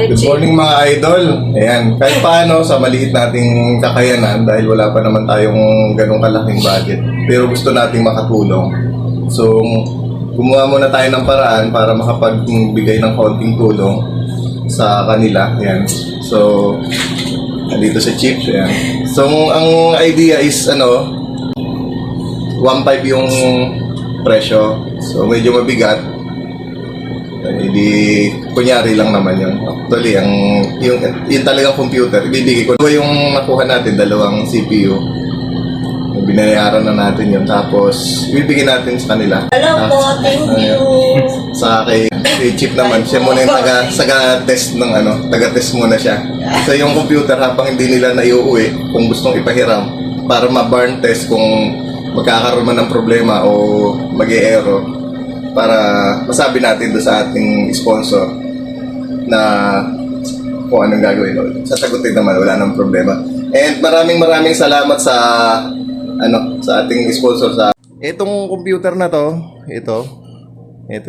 Good morning mga idol. Ayan, kahit paano sa maliit nating kakayanan dahil wala pa naman tayong ganong kalaking budget. Pero gusto nating makatulong. So, gumawa muna tayo ng paraan para makapagbigay ng konting tulong sa kanila. Ayan. So, nandito sa Chips. Ayan. So, ang idea is 1.5 yung presyo. So, medyo mabigat. Hindi, kunyari lang naman yun. Actually, yung talagang computer, ibibigay ko. Ito yung nakuha natin, dalawang CPU. Binayaran na natin yun. Tapos, ibibigay natin sa kanila. Hello po, thank you. Sa kay Chip naman, siya muna yung taga-test ng taga-test muna siya. So, yung computer, habang hindi nila naiuwi, kung gustong ipahiram, para ma-burn test kung magkakaroon man ng problema o mag-e-error, para masabi natin doon sa ating sponsor na kung anong gagawin. Sasagutin naman, wala nang problema. And maraming salamat sa sa ating sponsor sa itong computer na to. Ito.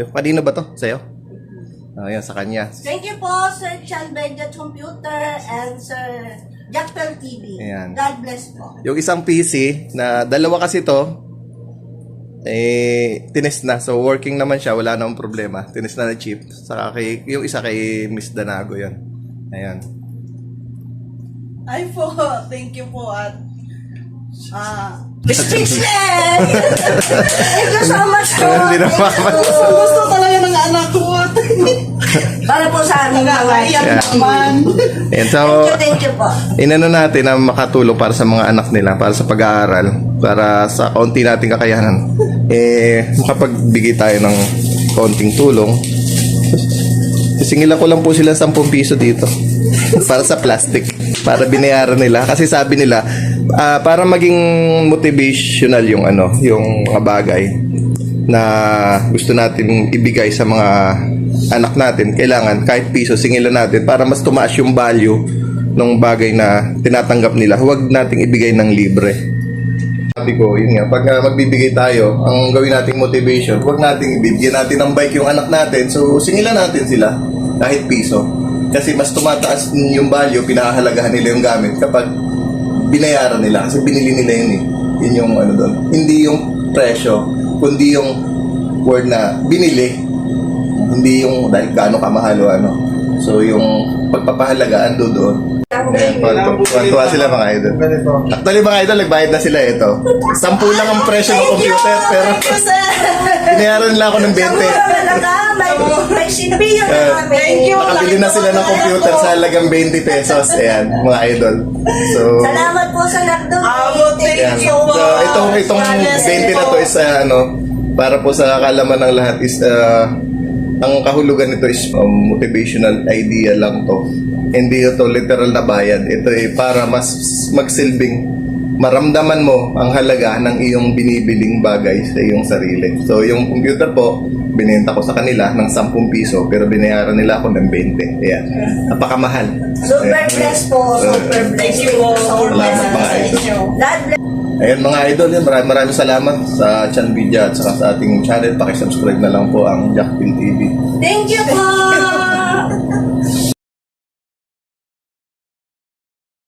Kanino ba to? Sa'yo? Ayan, sa kanya. Thank you po, Sir Chan Benjat Computer and Sir Jackpel TV. Ayan. God bless po. Yung isang PC na dalawa kasi to, tinest na. So, working naman siya. Wala namang problema. Tinest na na chip. Saka yung isa kay Miss Danago yan. Ayan. Ay po, thank you po at Speechless! Thank you so much po. Hindi na gusto talaga ng anak ko at Para po sa aming mga. nagkakaiyak Yeah. naman. Ayan, so, Thank you po. inano natin na makatulong para sa mga anak nila, para sa pag-aaral, para sa kaunti nating kakayanan. Makapagbigay tayo ng kaunting tulong. Singilan ko lang po sila 10 piso dito para sa plastic, para binayaran nila kasi sabi nila para maging motivational yung mga bagay na gusto natin ibigay sa mga anak natin, kailangan kahit piso singilan natin para mas tumaas yung value ng bagay na tinatanggap nila. Huwag nating ibigay ng libre. Sabi ko, yun nga, pag magbibigay tayo, ang gawin nating motivation, huwag nating ibigyan natin ng bike yung anak natin. So, singilan natin sila kahit piso. Kasi mas tumataas yung value, pinahahalagahan nila yung gamit kapag binayaran nila. Kasi binili nila yun eh. Yun yung doon. Hindi yung presyo, kundi yung word na binili. Hindi yung dahil gaano kamahal o So, yung pagpapahalagaan doon. Ayan, tuwa sila mga idol. Actually mga idol, nagbayad na sila ito. 10 lang ang presyo ng computer, pero binayaran nila ako ng 20. May CPU na kami. Thank you. Nakabili na sila ng computer sa halagang 20 pesos. Ayan, mga idol. So, Salamat po sa nag-donate. Thank ayan. you. So, itong 20 na to is para po sa kalaman ng lahat is ang kahulugan nito is motivational idea lang to. Hindi ito literal na bayad. Ito ay para mas magsilbing maramdaman mo ang halaga ng iyong binibiling bagay sa iyong sarili. So, yung computer po, binenta ko sa kanila ng 10 piso pero binayaran nila ako ng 20. Ayan. Napakamahal. Super blessed po. Super blessed. Thank you po. Salamat mga idol. God bless. Ayan mga idol, maraming salamat sa Chan Vidya at saka sa ating channel. Pakisubscribe na lang po ang Jackpel TV. Thank you po.